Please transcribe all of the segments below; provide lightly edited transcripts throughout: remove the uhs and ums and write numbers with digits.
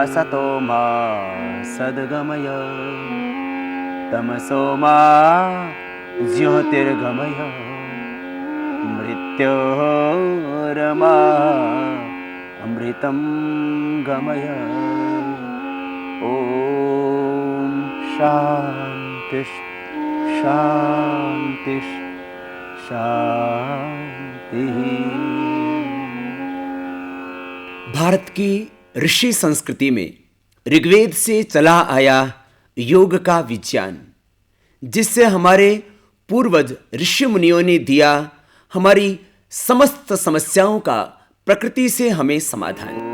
असतो मा सद्गमय तमसो मा ज्योतिर्गमय मृत्योर्मा अमृतं गमय। ओम शांति शांति शांति। भारत की ऋषि संस्कृति में ऋग्वेद से चला आया योग का विज्ञान, जिससे हमारे पूर्वज ऋषि मुनियों ने दिया हमारी समस्त समस्याओं का प्रकृति से हमें समाधान।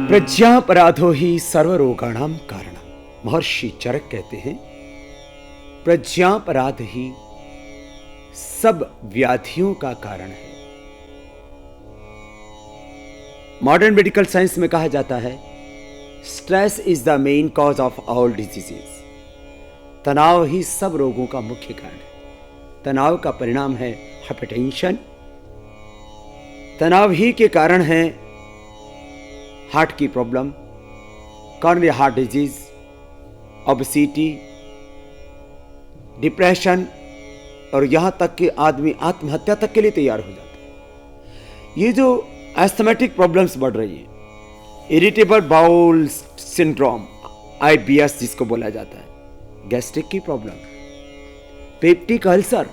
प्रज्ञापराधो ही सर्वरोगाणाम कारण। महर्षि चरक कहते हैं प्रज्ञापराध ही सब व्याधियों का कारण है। मॉडर्न मेडिकल साइंस में कहा जाता है stress is the main cause of all diseases. तनाव ही सब रोगों का मुख्य कारण है। तनाव का परिणाम है हाइपरटेंशन। तनाव ही के कारण है हार्ट की problem, corneal heart disease, obesity, depression, और यहां तक कि आदमी आत्महत्या तक के लिए तैयार हो जाता है। ये जो एस्थमेटिक प्रॉब्लम्स बढ़ रही हैं, इरिटेबल बाउल सिंड्रोम, IBS जिसको बोला जाता है, गैस्ट्रिक की प्रॉब्लम, पेप्टिक अल्सर,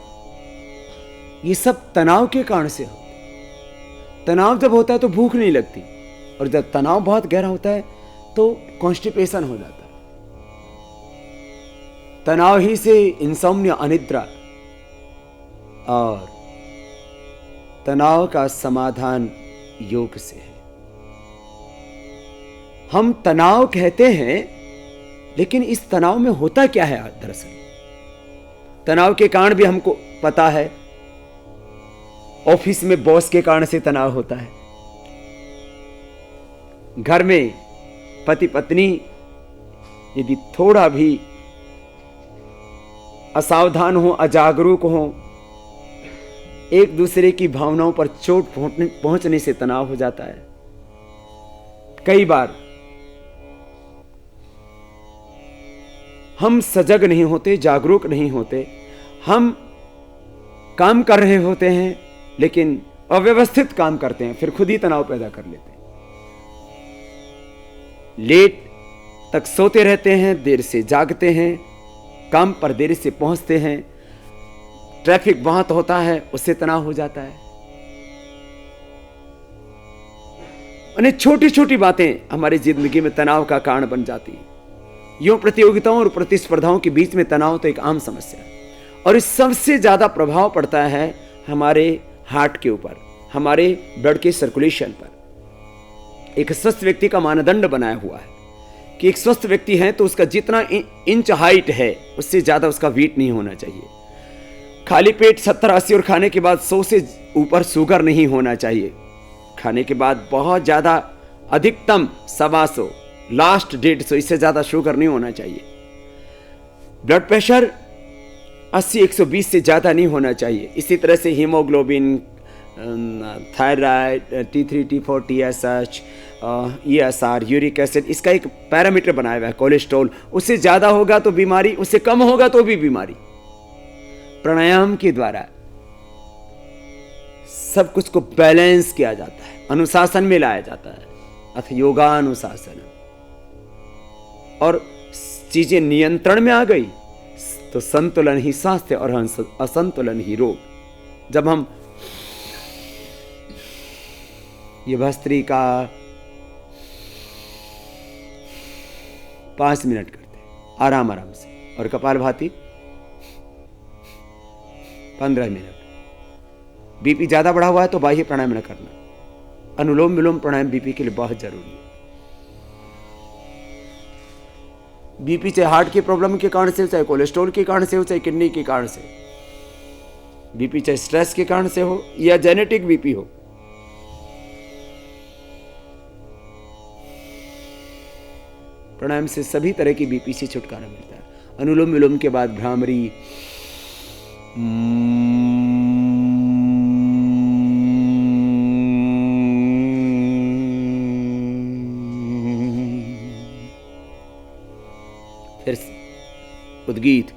ये सब तनाव के कारण से होता है। तनाव जब होता है तो भूख नहीं लगती, और जब तनाव बहुत गहरा होता है तो कॉन्स्टिपेशन हो जाता है। तनाव ही से इंसोम्निया, अनिद्रा, और तनाव का समाधान योग से है। हम तनाव कहते हैं, लेकिन इस तनाव में होता क्या है दरअसल? तनाव के कारण भी हमको पता है। ऑफिस में बॉस के कारण से तनाव होता है, घर में पति पत्नी यदि थोड़ा भी असावधान हो, अजागरूक हो, एक दूसरे की भावनाओं पर चोट पहुंचने से तनाव हो जाता है। कई बार हम सजग नहीं होते, जागरूक नहीं होते, हम काम कर रहे होते हैं लेकिन अव्यवस्थित काम करते हैं, फिर खुद ही तनाव पैदा कर लेते हैं। लेट तक सोते रहते हैं, देर से जागते हैं, काम पर देर से पहुंचते हैं, ट्रैफिक बहुत होता है, उससे तनाव हो जाता है। अनेक छोटी छोटी बातें हमारी जिंदगी में तनाव का कारण बन जाती हैं। यूं प्रतियोगिताओं और प्रतिस्पर्धाओं के बीच में तनाव तो एक आम समस्या है, और इस सबसे ज्यादा प्रभाव पड़ता है हमारे हार्ट के ऊपर, हमारे ब्लड के सर्कुलेशन पर। एक स्वस्थ व्यक्ति का मानदंड बनाया हुआ है कि एक स्वस्थ व्यक्ति है तो उसका जितना इंच हाइट है उससे ज्यादा उसका वेट नहीं होना चाहिए। खाली पेट 70-80 और खाने के बाद 100 से ऊपर शुगर नहीं होना चाहिए। खाने के बाद बहुत ज्यादा, अधिकतम 125, लास्ट 150, इससे ज्यादा शुगर नहीं होना चाहिए। ब्लड प्रेशर 80-120 से ज्यादा नहीं होना चाहिए। इसी तरह से haemoglobin, thyroid, T3, T4, TSH, ESR, uric acid, इसका एक पैरामीटर बनाया हुआ है। कोलेस्ट्रॉल, उससे ज्यादा होगा तो बीमारी, उससे कम होगा तो भी बीमारी। प्राणायाम के द्वारा सब कुछ को बैलेंस किया जाता है, अनुशासन में लाया जाता है, अथ योगानुशासन। और चीजें नियंत्रण में आ गई तो संतुलन ही स्वास्थ्य और असंतुलन ही रोग। जब हम ये भस्त्रिका 5 मिनट करते हैं आराम आराम से, और कपालभाति 15 मिनट। बीपी ज्यादा बढ़ा हुआ है तो बाह्य प्राणायाम न करना। अनुलोम विलोम प्राणायाम बीपी के लिए बहुत जरूरी है। बीपी चाहे हार्ट की प्रॉब्लम के कारण से हो, चाहे कोलेस्ट्रॉल के कारण से हो, चाहे किडनी के कारण से, बीपी चाहे स्ट्रेस के कारण से हो या जेनेटिक बीपी हो, प्राणायाम से सभी तरह की बीपी से छुटकारा मिलता है। अनुलोम विलोम के बाद भ्रामरी, फिर उद्गीत,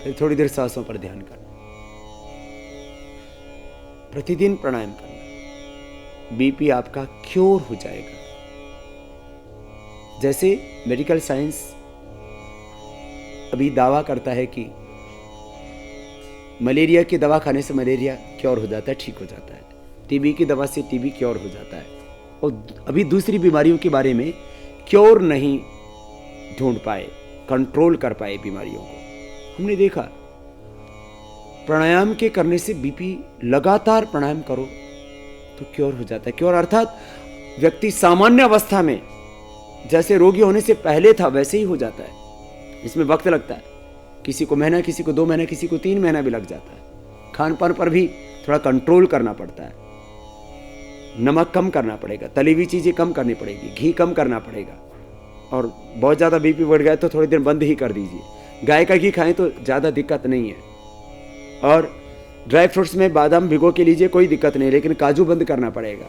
फिर थोड़ी देर सांसों पर ध्यान करना। प्रतिदिन प्राणायाम करना, बीपी आपका क्योर हो जाएगा। जैसे मेडिकल साइंस अभी दावा करता है कि मलेरिया की दवा खाने से मलेरिया क्योर हो जाता है, ठीक हो जाता है, टीबी की दवा से टीबी क्योर हो जाता है, और अभी दूसरी बीमारियों के बारे में क्योर नहीं ढूंढ पाए, कंट्रोल कर पाए बीमारियों को। हमने देखा प्राणायाम के करने से बीपी, लगातार प्राणायाम करो तो क्योर हो जाता है। क्योर अर्थात व्यक्ति सामान्य अवस्था में जैसे रोगी होने से पहले था वैसे ही हो जाता है। इसमें वक्त लगता है, किसी को महीना, किसी को 2 महीना, किसी को 3 महीना भी लग जाता है। खान पान पर भी थोड़ा कंट्रोल करना पड़ता है, नमक कम करना पड़ेगा, तली हुई चीजें कम करनी पड़ेगी, घी कम करना पड़ेगा, और बहुत ज्यादा बीपी बढ़ गया तो थोड़ी देर बंद ही कर दीजिए। गाय का घी खाएं तो ज्यादा दिक्कत नहीं है, और ड्राई फ्रूट्स में बादाम भिगो के लीजिए, कोई दिक्कत नहीं, लेकिन काजू बंद करना पड़ेगा,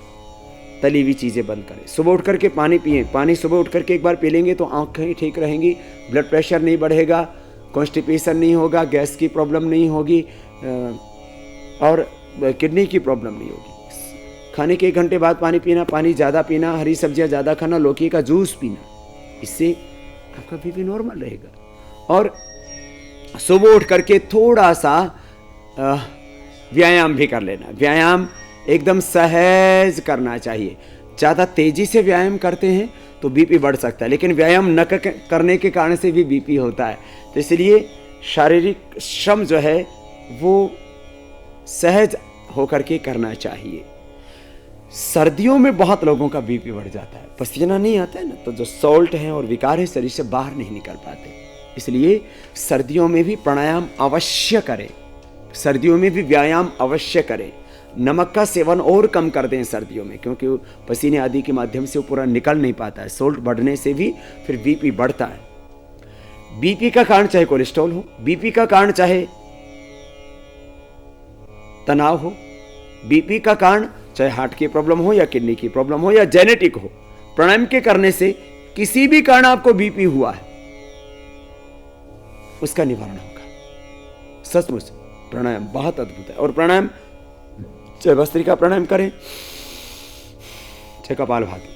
तली हुई चीज़ें बंद करें। सुबह उठ करके पानी पिएं, पानी सुबह उठ करके एक बार पी लेंगे तो आँखें ठीक रहेंगी, ब्लड प्रेशर नहीं बढ़ेगा, कॉन्स्टिपेशन नहीं होगा, गैस की प्रॉब्लम नहीं होगी, और किडनी की प्रॉब्लम नहीं होगी। खाने के 1 घंटे बाद पानी पीना, पानी ज़्यादा पीना, हरी सब्जियाँ ज़्यादा खाना, लौकी का जूस पीना, इससे आपका बीपी नॉर्मल रहेगा। और सुबह उठ करके थोड़ा सा व्यायाम भी कर लेना। व्यायाम एकदम सहज करना चाहिए। ज़्यादा तेजी से व्यायाम करते हैं तो बीपी बढ़ सकता है, लेकिन व्यायाम न करने के कारण से भी बीपी होता है। तो इसलिए शारीरिक श्रम जो है वो सहज होकर के करना चाहिए। सर्दियों में बहुत लोगों का बीपी बढ़ जाता है, पसीना नहीं आता है ना, तो जो सॉल्ट है और विकार है शरीर से बाहर नहीं निकल पाते। इसलिए सर्दियों में भी प्राणायाम अवश्य करें, सर्दियों में भी व्यायाम अवश्य करें। नमक का सेवन और कम कर दें सर्दियों में, क्योंकि पसीने आदि के माध्यम से वो पूरा निकल नहीं पाता है। सोल्ट बढ़ने से भी फिर बीपी बढ़ता है। बीपी का कारण चाहे कोलेस्ट्रॉल हो, बीपी का कारण चाहे तनाव हो, बीपी का कारण चाहे हार्ट की प्रॉब्लम हो या किडनी की प्रॉब्लम हो या जेनेटिक हो, प्राणायाम के करने से किसी भी कारण आपको बीपी हुआ है उसका निवारण होगा। सचमुच प्राणायाम बहुत अद्भुत है। और प्राणायाम चाहे भस्त्रिका प्राणायाम करें, चाहे कपालभाति,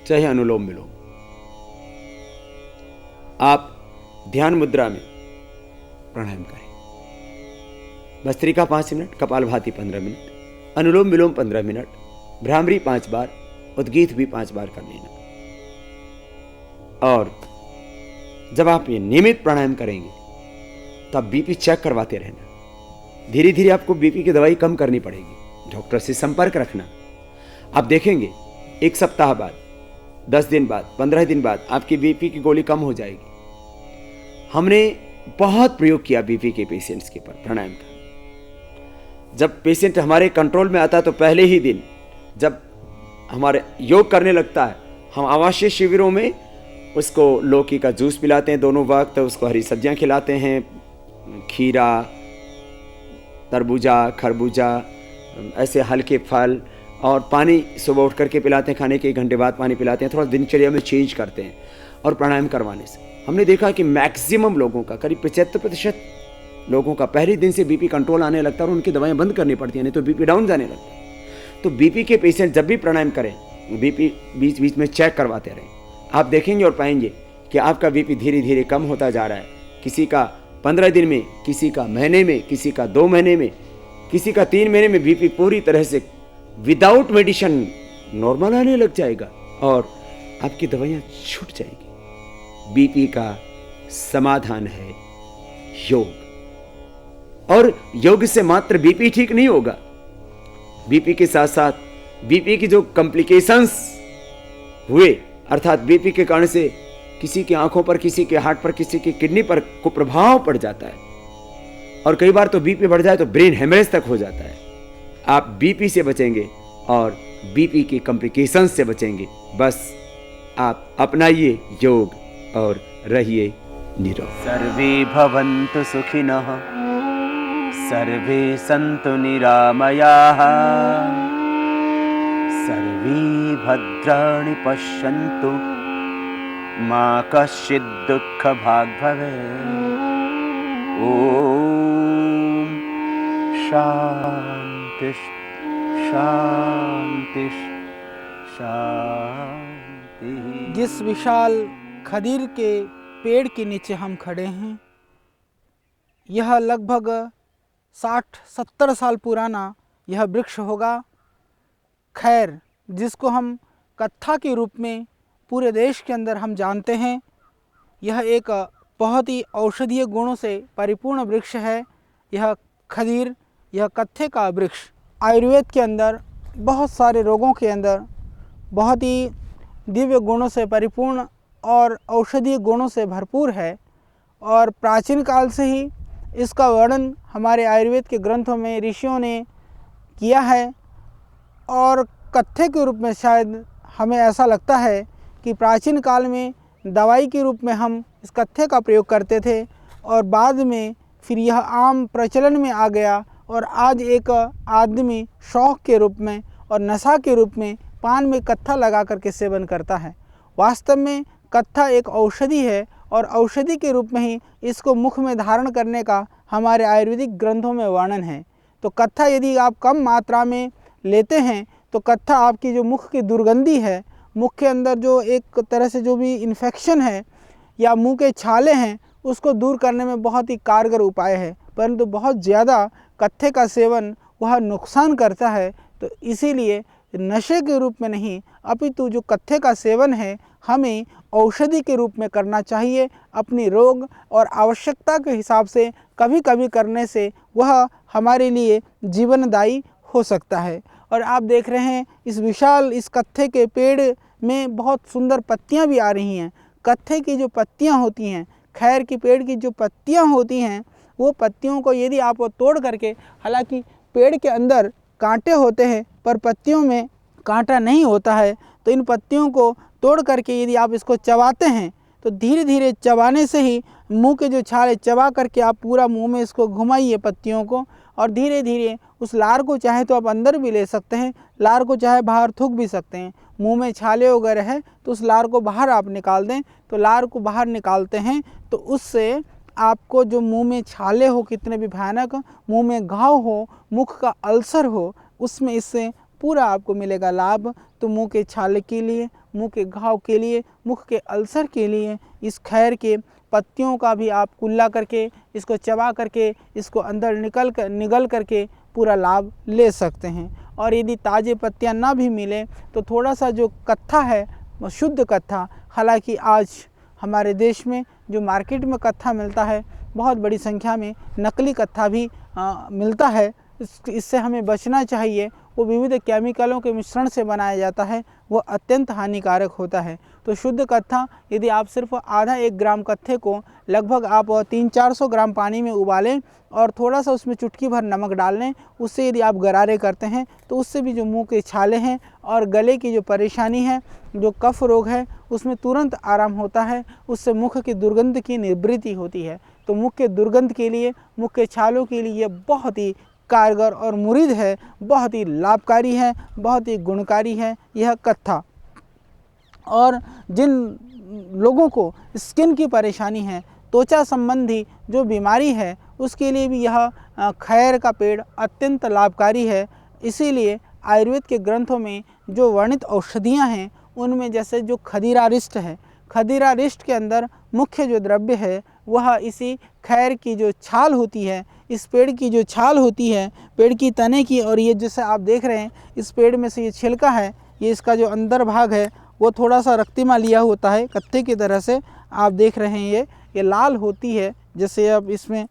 चाहे अनुलोम विलोम, आप ध्यान मुद्रा में प्राणायाम करें। भस्त्रिका 5 मिनट, कपालभाति 15 मिनट, अनुलोम विलोम 15 मिनट, भ्रामरी 5 बार, उद्गीत भी 5 बार कर लेना। और जब आप ये नियमित प्राणायाम करेंगे तब बीपी चेक करवाते रहना। धीरे धीरे आपको बीपी की दवाई कम करनी पड़ेगी, डॉक्टर से संपर्क रखना। आप देखेंगे 1 सप्ताह बाद, 10 दिन बाद, 15 दिन बाद आपकी बीपी की गोली कम हो जाएगी। हमने बहुत प्रयोग किया बीपी के पेशेंट्स के पर प्राणायाम का। जब पेशेंट हमारे कंट्रोल में आता है तो पहले ही दिन जब हमारे योग करने लगता है, हम आवासीय शिविरों में उसको लौकी का जूस पिलाते हैं दोनों वक्त, उसको हरी सब्जियां खिलाते हैं, खीरा, तरबूजा, खरबूजा, ऐसे हल्के फल, और पानी सुबह उठ करके पिलाते हैं, खाने के 1 घंटे बाद पानी पिलाते हैं। थोड़ा दिनचर्या में चेंज करते हैं। और प्राणायाम करवाने से हमने देखा कि मैक्सिमम लोगों का, करीब 75% लोगों का पहले दिन से बीपी कंट्रोल आने लगता है और उनकी दवाएं बंद करनी पड़ती हैं, नहीं तो बीपी डाउन जाने लगता है। तो बीपी के पेशेंट जब भी प्राणायाम करें, बीपी बीच बीच में चेक करवाते रहें। आप देखेंगे और पाएंगे कि आपका बीपी धीरे धीरे कम होता जा रहा है। किसी का 15 दिन में, किसी का महीने में, किसी का 2 महीने में, किसी का 3 महीने में बीपी पूरी तरह से विदाउट मेडिसिन नॉर्मल आने लग जाएगा और आपकी दवाइयाँ छूट जाएगी। बीपी का समाधान है योग। और योग से मात्र बीपी ठीक नहीं होगा, बीपी के साथ साथ बीपी की जो कॉम्प्लिकेशंस हुए, अर्थात बीपी के कारण से किसी की आंखों पर, किसी के हार्ट पर, किसी की किडनी पर को प्रभाव पड़ जाता है, और कई बार तो बीपी बढ़ जाए तो ब्रेन हेमरेज तक हो जाता है। आप बीपी से बचेंगे और बीपी की कॉम्प्लिकेशंस से बचेंगे। बस आप अपनाइए योग और रहिए निरोग। सर्वे भवन्तु सुखिनः, सर्वे सन्तु निरामयाः, सर्वे भद्राणि पश्यन्तु, मा कश्चित् दुःखभाग् भवेत्। ॐ शान्ति शान्ति शान्ति। जिस विशाल खदीर के पेड़ के नीचे हम खड़े हैं, यह लगभग 60-70 साल पुराना यह वृक्ष होगा। खैर, जिसको हम कत्था के रूप में पूरे देश के अंदर हम जानते हैं, यह एक बहुत ही औषधीय गुणों से परिपूर्ण वृक्ष है। यह खदीर, यह कत्थे का वृक्ष आयुर्वेद के अंदर बहुत सारे रोगों के अंदर बहुत ही दिव्य गुणों से परिपूर्ण और औषधीय गुणों से भरपूर है। और प्राचीन काल से ही इसका वर्णन हमारे आयुर्वेद के ग्रंथों में ऋषियों ने किया है। और कत्थे के रूप में शायद हमें ऐसा लगता है कि प्राचीन काल में दवाई के रूप में हम इस कत्थे का प्रयोग करते थे, और बाद में फिर यह आम प्रचलन में आ गया, और आज एक आदमी शौक के रूप में और नशा के रूप में पान में कत्था लगा करके सेवन करता है। वास्तव में कत्था एक औषधि है, और औषधि के रूप में ही इसको मुख में धारण करने का हमारे आयुर्वेदिक ग्रंथों में वर्णन है। तो कत्था यदि आप कम मात्रा में लेते हैं तो कत्था आपकी जो मुख की दुर्गंधी है, मुख के अंदर जो एक तरह से जो भी इन्फेक्शन है या मुंह के छाले हैं, उसको दूर करने में बहुत ही कारगर उपाय है। परंतु बहुत ज़्यादा कत्थे का सेवन वह नुकसान करता है। तो इसीलिए नशे के रूप में नहीं, अपितु जो कत्थे का सेवन है हमें औषधि के रूप में करना चाहिए। अपनी रोग और आवश्यकता के हिसाब से कभी कभी करने से वह हमारे लिए जीवनदायी हो सकता है। और आप देख रहे हैं इस विशाल इस कत्थे के पेड़ में बहुत सुंदर पत्तियां भी आ रही हैं। कत्थे की जो पत्तियां होती हैं, खैर की पेड़ की जो पत्तियां होती हैं, वो पत्तियों को यदि आप तोड़ करके, हालांकि पेड़ के अंदर कांटे होते हैं पर पत्तियों में कांटा नहीं होता है, तो इन पत्तियों को तोड़ करके यदि आप इसको चबाते हैं तो धीरे धीरे चबाने से ही मुंह के जो छाले चबा करके आप पूरा मुंह में इसको घुमाइए पत्तियों को, और धीरे धीरे उस लार को चाहे तो आप अंदर भी ले सकते हैं, लार को चाहे बाहर थूक भी सकते हैं। मुंह में छाले वगैरह है तो उस लार को बाहर आप निकाल दें। तो लार को बाहर निकालते हैं तो उससे आपको जो मुंह में छाले हो, कितने भी भयानक, मुंह में घाव हो, मुख का अल्सर हो, उसमें इससे पूरा आपको मिलेगा लाभ। तो मुंह के छाले के लिए, मुंह के घाव के लिए, मुख के अल्सर के लिए इस खैर के पत्तियों का भी आप कुल्ला करके, इसको चबा करके, इसको अंदर निगल करके पूरा लाभ ले सकते हैं। और यदि ताज़े पत्तियां ना भी मिले तो थोड़ा सा जो कत्था है, शुद्ध कत्था, हालांकि आज हमारे देश में जो मार्केट में कत्था मिलता है, बहुत बड़ी संख्या में नकली कत्था भी मिलता है। इससे हमें बचना चाहिए। वो विविध केमिकलों के मिश्रण से बनाया जाता है, वो अत्यंत हानिकारक होता है। तो शुद्ध कत्था यदि आप सिर्फ आधा 1 ग्राम कत्थे को लगभग आप 300-400 ग्राम पानी में उबालें और थोड़ा सा उसमें चुटकी भर नमक डाल लें, उससे यदि आप गरारे करते हैं तो उससे भी जो मुंह के छाले हैं और गले की जो परेशानी है, जो कफ रोग है, उसमें तुरंत आराम होता है। उससे मुख की दुर्गंध की निवृत्ति होती है। तो मुख के दुर्गंध के लिए, मुख के छालों के लिए बहुत ही कारगर और मुरीद है, बहुत ही लाभकारी है, बहुत ही गुणकारी है यह कत्था। और जिन लोगों को स्किन की परेशानी है, त्वचा संबंधी जो बीमारी है, उसके लिए भी यह खैर का पेड़ अत्यंत लाभकारी है। इसीलिए आयुर्वेद के ग्रंथों में जो वर्णित औषधियाँ हैं, उनमें जैसे जो खदीरारिष्ट है, खदीरारिष्ट के अंदर मुख्य जो द्रव्य है वह इसी खैर की जो छाल होती है, इस पेड़ की जो छाल होती है, पेड़ की तने की, और ये जैसे आप देख रहे हैं इस पेड़ में से ये छिलका है, ये इसका जो अंदर भाग है वो थोड़ा सा रक्तिमा लिया होता है, कत्थे की तरह से आप देख रहे हैं। ये लाल होती है जैसे अब इसमें,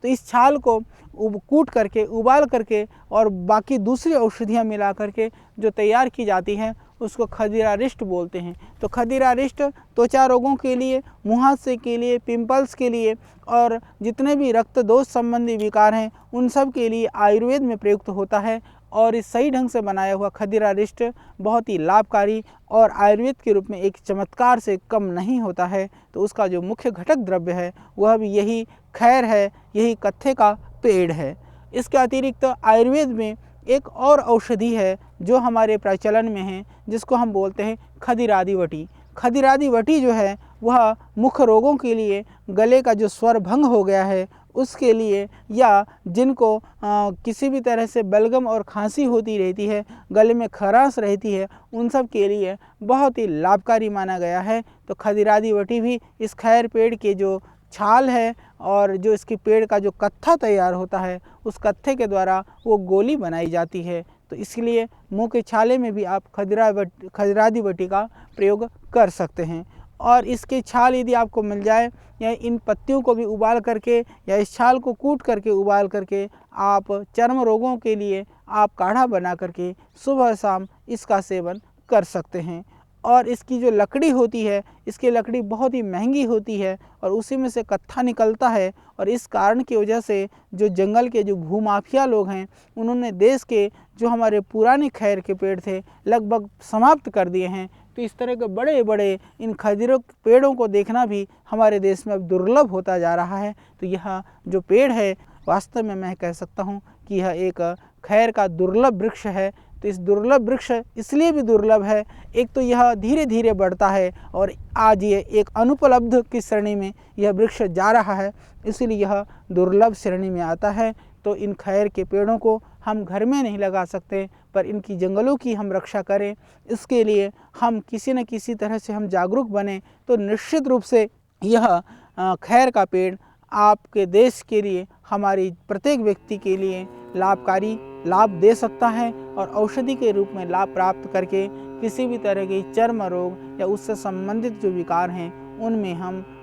तो इस छाल को कूट करके, उबाल करके और बाकी दूसरी औषधियाँ मिला करके जो तैयार की जाती हैं उसको खदिरारिष्ट बोलते हैं। तो खदिरारिष्ट त्वचा रोगों के लिए, मुहासे के लिए, पिंपल्स के लिए और जितने भी रक्त दोष संबंधी विकार हैं उन सब के लिए आयुर्वेद में प्रयुक्त होता है। और इस सही ढंग से बनाया हुआ खदिरारिष्ट बहुत ही लाभकारी और आयुर्वेद के रूप में एक चमत्कार से कम नहीं होता है। तो उसका जो मुख्य घटक द्रव्य है वह भी यही खैर है, यही कत्थे का पेड़ है। इसके अतिरिक्त आयुर्वेद में एक और औषधि है जो हमारे प्रचलन में है, जिसको हम बोलते हैं खदिरादि वटी। खदिरादि वटी जो है वह मुख रोगों के लिए, गले का जो स्वर भंग हो गया है उसके लिए, या जिनको किसी भी तरह से बलगम और खांसी होती रहती है, गले में खराश रहती है, उन सब के लिए बहुत ही लाभकारी माना गया है। तो खदिरादि वटी भी इस खैर पेड़ के जो छाल है और जो इसकी पेड़ का जो कत्था तैयार होता है उस कत्थे के द्वारा वो गोली बनाई जाती है। तो इसलिए मुंह के छाले में भी आप खदिरादि वटी का प्रयोग कर सकते हैं। और इसके छाल यदि आपको मिल जाए या इन पत्तियों को भी उबाल करके या इस छाल को कूट करके उबाल करके आप चर्म रोगों के लिए आप काढ़ा बना करके सुबह शाम इसका सेवन कर सकते हैं। और इसकी जो लकड़ी होती है, इसकी लकड़ी बहुत ही महंगी होती है और उसी में से कत्था निकलता है। और इस कारण की वजह से जो जंगल के जो भूमाफिया लोग हैं उन्होंने देश के जो हमारे पुराने खैर के पेड़ थे लगभग समाप्त कर दिए हैं। तो इस तरह के बड़े बड़े इन खजूरों पेड़ों को देखना भी हमारे देश में अब दुर्लभ होता जा रहा है। तो यह जो पेड़ है वास्तव में मैं कह सकता हूँ कि यह एक खैर का दुर्लभ वृक्ष है। तो इस दुर्लभ वृक्ष इसलिए भी दुर्लभ है, एक तो यह धीरे धीरे बढ़ता है और आज ये एक अनुपलब्ध की श्रेणी में यह वृक्ष जा रहा है, इसीलिए यह दुर्लभ श्रेणी में आता है। तो इन खैर के पेड़ों को हम घर में नहीं लगा सकते, पर इनकी जंगलों की हम रक्षा करें, इसके लिए हम किसी न किसी तरह से हम जागरूक बने तो निश्चित रूप से यह खैर का पेड़ आपके देश के लिए, हमारी प्रत्येक व्यक्ति के लिए लाभकारी लाभ दे सकता है और औषधि के रूप में लाभ प्राप्त करके किसी भी तरह के चर्म रोग या उससे संबंधित जो विकार हैं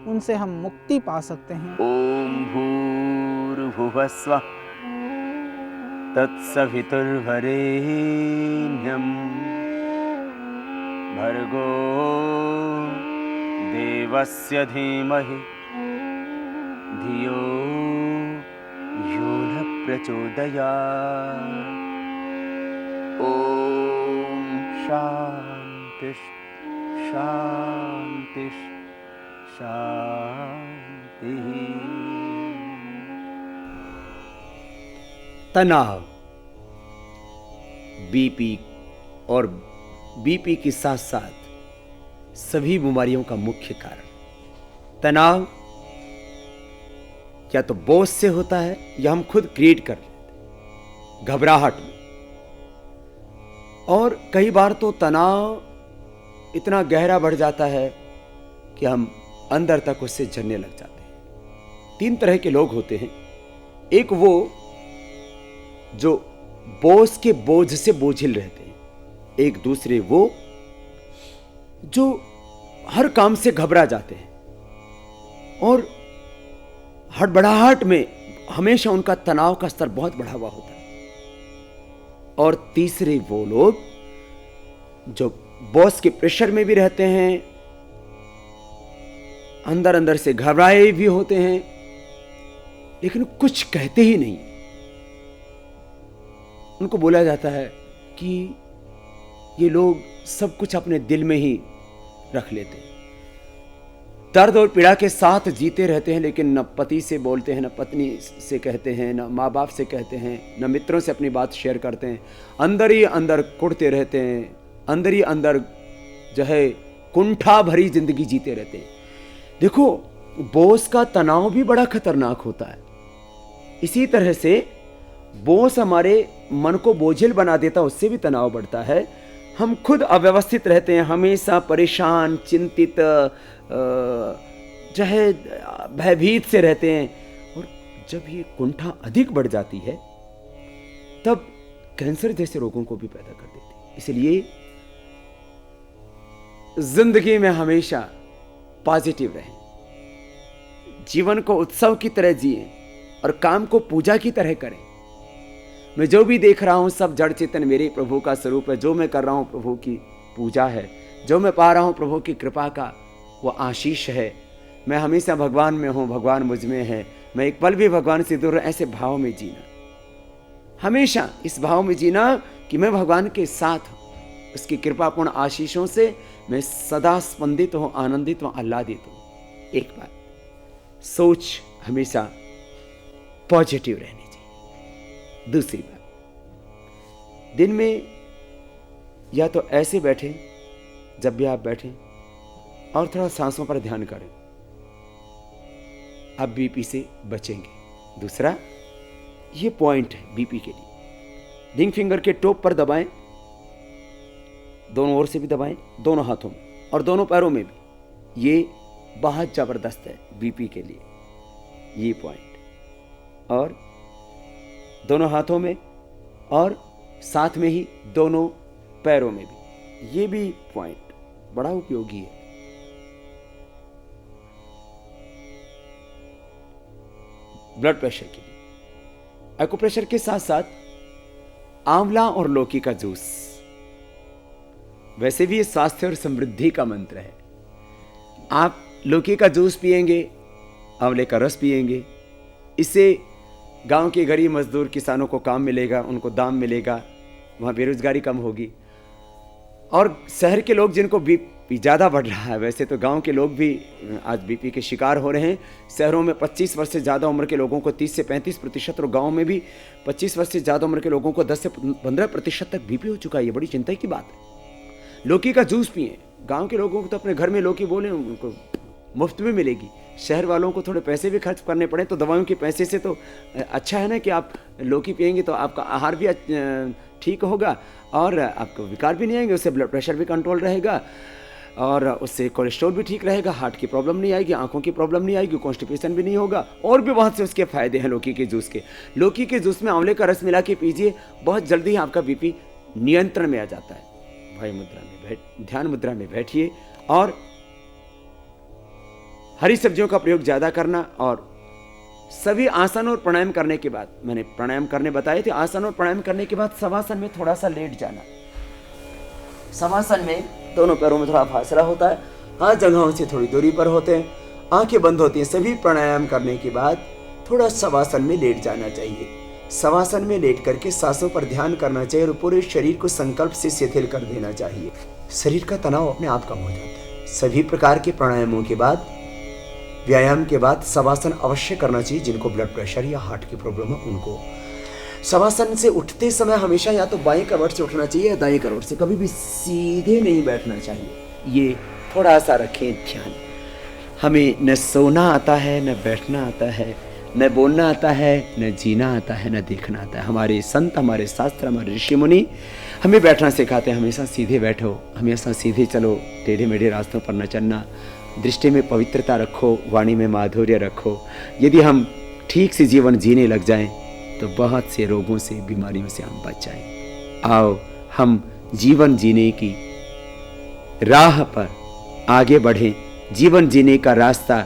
उनसे हम मुक्ति पा सकते हैं। ओम भूर्भुवः स्वः तत्सवितुर्वरेण्यं भर्गो देवस्य धीमहि धियो यो न प्रचोदयात्। ओम शांति शांति शांति। तनाव बीपी और बीपी के साथ साथ सभी बीमारियों का मुख्य कारण तनाव या तो बोझ से होता है या हम खुद क्रिएट कर लेते हैं घबराहट में। और कई बार तो तनाव इतना गहरा बढ़ जाता है कि हम अंदर तक उससे जलने लग जाते हैं। 3 तरह के लोग होते हैं। एक वो जो बॉस के बोझ से बोझिल रहते हैं, एक दूसरे वो जो हर काम से घबरा जाते हैं और हड़बड़ाहट में हमेशा उनका तनाव का स्तर बहुत बढ़ा हुआ होता है। और तीसरे वो लोग जो बॉस के प्रेशर में भी रहते हैं, अंदर अंदर से घबराए भी होते हैं, लेकिन कुछ कहते ही नहीं। उनको बोला जाता है कि ये लोग सब कुछ अपने दिल में ही रख लेते हैं, दर्द और पीड़ा के साथ जीते रहते हैं, लेकिन न पति से बोलते हैं, न पत्नी से कहते हैं, न माँ बाप से कहते हैं, न मित्रों से अपनी बात शेयर करते हैं। अंदर ही अंदर कुढ़ते रहते हैं, अंदर ही अंदर जो है कुंठा भरी जिंदगी जीते रहते हैं। देखो, बॉस का तनाव भी बड़ा खतरनाक होता है। इसी तरह से बॉस हमारे मन को बोझिल बना देता, उससे भी तनाव बढ़ता है। हम खुद अव्यवस्थित रहते हैं, हमेशा परेशान, चिंतित, जो है भयभीत से रहते हैं। और जब ये कुंठा अधिक बढ़ जाती है तब कैंसर जैसे रोगों को भी पैदा कर देती है। इसलिए जिंदगी में हमेशा पॉजिटिव रहें, जीवन को उत्सव की तरह जिएं, और काम को पूजा की तरह करें। मैं जो भी देख रहा हूं सब जड़ चेतन मेरे प्रभु का स्वरूप है। जो मैं कर रहा हूं प्रभु की पूजा है। जो मैं पा रहा हूं प्रभु की कृपा का वो आशीष है। मैं हमेशा भगवान में हूं, भगवान मुझ में है, मैं एक पल भी भगवान से दूर। ऐसे भाव में जीना, हमेशा इस भाव में जीना कि मैं भगवान के साथ हूं, उसकी कृपापूर्ण आशीषों से मैं सदा स्पंदित हूं, आनंदित हूं, आह्लादित हूं। एक बात, सोच हमेशा पॉजिटिव रहनी चाहिए। दूसरी बात, दिन में या तो ऐसे बैठे, जब भी आप बैठें, और थोड़ा सांसों पर ध्यान करें, आप बीपी से बचेंगे। दूसरा, ये पॉइंट है बीपी के लिए, रिंग फिंगर के टॉप पर दबाएं, दोनों ओर से भी दबाएं, दोनों हाथों में और दोनों पैरों में भी। ये बहुत जबरदस्त है बीपी के लिए, ये पॉइंट। और दोनों हाथों में और साथ में ही दोनों पैरों में भी, ये भी पॉइंट बड़ा उपयोगी है। ब्लड प्रेशर के लिए एक्यूप्रेशर के साथ साथ आंवला और लौकी का जूस, वैसे भी ये स्वास्थ्य और समृद्धि का मंत्र है। आप लौकी का जूस पिएंगे, आंवले का रस पिएंगे, इससे गांव के गरीब मजदूर किसानों को काम मिलेगा, उनको दाम मिलेगा, वहाँ बेरोजगारी कम होगी। और शहर के लोग जिनको बीपी ज़्यादा बढ़ रहा है, वैसे तो गांव के लोग भी आज बीपी के शिकार हो रहे हैं। शहरों में 25 वर्ष से ज़्यादा उम्र के लोगों को 30 से 35% और गाँव में भी 25 वर्ष से ज़्यादा उम्र के लोगों को 10 से 15% तक बीपी हो चुका है। ये बड़ी चिंता की बात है। लौकी का जूस पिए। गाँव के लोगों को तो अपने घर में लौकी बोले उनको मुफ्त में मिलेगी। शहर वालों को थोड़े पैसे भी खर्च करने पड़े तो दवाइयों के पैसे से तो अच्छा है ना कि आप लौकी पिएंगे तो आपका आहार भी ठीक होगा और आपको विकार भी नहीं आएंगे, उससे ब्लड प्रेशर भी कंट्रोल रहेगा और उससे कोलेस्ट्रॉल भी ठीक रहेगा, हार्ट की प्रॉब्लम नहीं आएगी, आंखों की प्रॉब्लम नहीं आएगी, कॉन्स्टिपेशन भी नहीं होगा। और भी बहुत से उसके फायदे हैं लौकी के जूस के। लौकी के जूस में आंवले का रस मिला के पीजिए, बहुत जल्दी ही आपका बीपी नियंत्रण में आ जाता है। भाई मुद्रा में ध्यान मुद्रा में बैठिए और हरी सब्जियों का प्रयोग ज़्यादा करना और सभी आसन और प्राणायाम करने के बाद, मैंने प्राणायाम करने बताए थे, आसन और प्राणायाम करने के बाद शवासन में थोड़ा सा लेट जाना। शवासन में दोनों पैरों में थोड़ा फासला होता है, हाथ जगहों से थोड़ी दूरी पर होते हैं, आंखें बंद होती हैं। सभी प्राणायाम करने के बाद थोड़ा शवासन में लेट जाना चाहिए। शवासन में लेट करके सांसों पर ध्यान करना चाहिए और पूरे शरीर को संकल्प से शिथिल कर देना चाहिए। शरीर का तनाव अपने आप कम हो जाता है। सभी प्रकार के प्राणायामों के बाद, व्यायाम के बाद शवासन अवश्य करना चाहिए। जिनको ब्लड प्रेशर या हार्ट की प्रॉब्लम है उनको शवासन से उठते समय हमेशा या तो बाएं करवट से उठना चाहिए या दाएं करवट से, कभी भी सीधे नहीं बैठना चाहिए। ये थोड़ा सा रखें ध्यान। हमें न सोना आता है, न बैठना आता है, न बोलना आता है, न जीना आता है, न देखना आता है। हमारे संत, हमारे शास्त्र, हमारे ऋषि मुनि हमें बैठना सिखाते हैं। हमेशा सीधे बैठो, हमेशा सीधे चलो, टेढ़े मेढ़े रास्तों पर न चलना, दृष्टि में पवित्रता रखो, वाणी में माधुर्य रखो। यदि हम ठीक से जीवन जीने लग जाएं तो बहुत से रोगों से, बीमारियों से हम बच जाएं। आओ हम जीवन जीने की राह पर आगे बढ़ें। जीवन जीने का रास्ता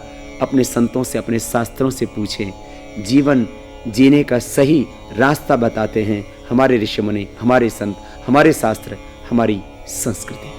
अपने संतों से, अपने शास्त्रों से पूछें। जीवन जीने का सही रास्ता बताते हैं हमारे ऋषि मुनि, हमारे संत, हमारे शास्त्र, हमारी संस्कृति।